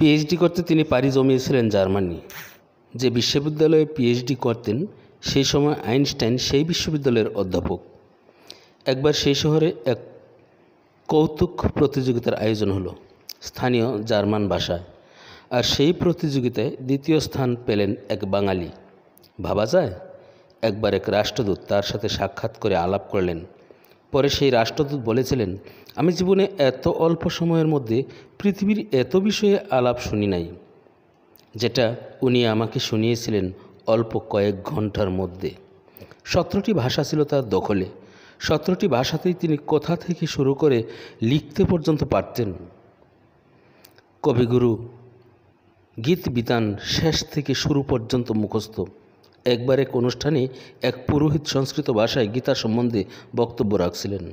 PhD করতে তিনি পাড়ি জমিয়েছিলেন জার্মানি। যে বিশ্ববিদ্যালয়ে পিএইচডি করতেন সেই সময় আইনস্টাইন সেই বিশ্ববিদ্যালয়ের অধ্যাপক। একবার সেই শহরে এক কৌতুক প্রতিযোগিতার আয়োজন হলো স্থানীয় জার্মান ভাষায়, আর সেই প্রতিযোগিতায় দ্বিতীয় স্থান পেলেন এক বাঙালি। ভাবা যায়, একবার এক রাষ্ট্রদূত তার সাথে সাক্ষাৎ করে আলাপ করলেন। পরে সেই রাষ্ট্রদূত বলেছিলেন, আমি জীবনে এত অল্প সময়ের মধ্যে পৃথিবীর এত বিষয়ে আলাপ শুনি নাই, যেটা উনি আমাকে শুনিয়েছিলেন অল্প কয়েক ঘন্টার মধ্যে। 17টি ভাষা ছিল তার দখলে। 17টি ভাষাতেই তিনি কথা থেকে শুরু করে লিখতে পর্যন্ত পারতেন। কবিগুরু গীত বিতান শেষ থেকে শুরু পর্যন্ত মুখস্থ। একবার এক অনুষ্ঠানে এক পুরোহিত সংস্কৃত ভাষায় গীতা সম্বন্ধে বক্তব্য রাখছিলেন।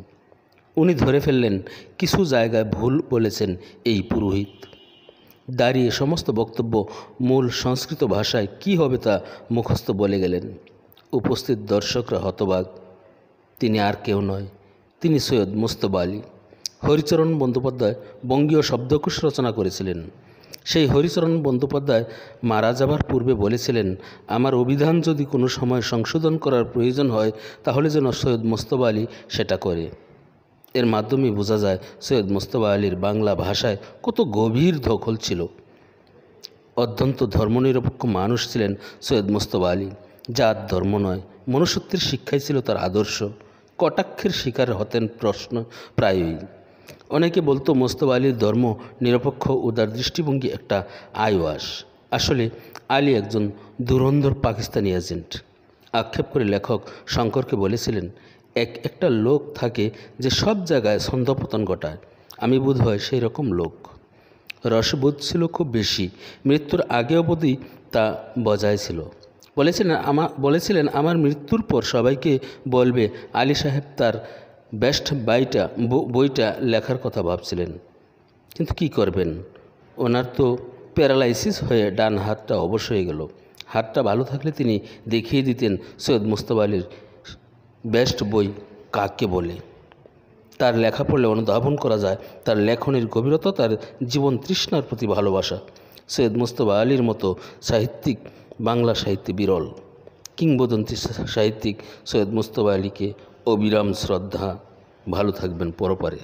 উনি ধরে ফেললেন কিছু জায়গায় ভুল বলেছেন এই পুরোহিত। দাঁড়িয়ে সমস্ত বক্তব্য মূল সংস্কৃত ভাষায় কি হবে তা মুখস্থ বলে গেলেন। উপস্থিত দর্শকরা হতবাক। তিনি আর কেউ নয়, তিনি সৈয়দ মুজতবা আলী। হরিচরণ বন্দ্যোপাধ্যায় বঙ্গীয় শব্দকোষ রচনা করেছিলেন। সেই হরিচরণ বন্দ্যোপাধ্যায় মারা যাবার পূর্বে বলেছিলেন, আমার অভিধান যদি কোনো সময় সংশোধন করার প্রয়োজন হয় তাহলে যেন সৈয়দ মুজতবা আলী সেটা করে। এর মাধ্যমে বোঝা যায় সৈয়দ মুজতবা আলীর বাংলা ভাষায় কত গভীর দখল ছিল। অত্যন্ত ধর্মনিরপেক্ষ মানুষ ছিলেন সৈয়দ মুজতবা আলী। জাত ধর্ম নয়, মনুষ্যত্বের শিক্ষাই ছিল তার আদর্শ। কটাক্ষের শিকার হতেন প্রশ্ন প্রায়ই। অনেকে বলতো মুজতবা আলীর ধর্ম নিরপেক্ষ উদার দৃষ্টিভঙ্গি একটা আইওয়াস। আসলে আলী একজন ধুরন্ধর পাকিস্তানি এজেন্ট। আক্ষেপ করে লেখক শঙ্করকে বলেছিলেন, একটা লোক থাকে যে সব জায়গায় ছন্দপতন ঘটায়। আমি বোধ হয় সেই রকম লোক। রসবোধ ছিল খুব বেশি। মৃত্যুর আগে অবধি তা বজায় ছিল। বলেছিলেন আমার মৃত্যুর পর সবাইকে বলবে আলী সাহেব তার বেস্ট বইটা লেখার কথা ভাবছিলেন। কিন্তু কি করবেন, ওনার তো প্যারালাইসিস হয়ে ডান হাতটা অবশ হয়ে গেল। হাতটা ভালো থাকলে তিনি দেখিয়ে দিতেন সৈয়দ মুজতবা আলীর বেস্ট বই কাকে বলে। তার লেখা পড়লে অনুধাবন করা যায় তার লেখনের গভীরতা, তার জীবন তৃষ্ণার প্রতি ভালোবাসা। সৈয়দ মুজতবা আলীর মতো সাহিত্যিক বাংলা সাহিত্যে বিরল। কিংবদন্তি সাহিত্যিক সৈয়দ মুজতবা আলীকে অবিরাম শ্রদ্ধা। ভালো থাকবেন পরপারে।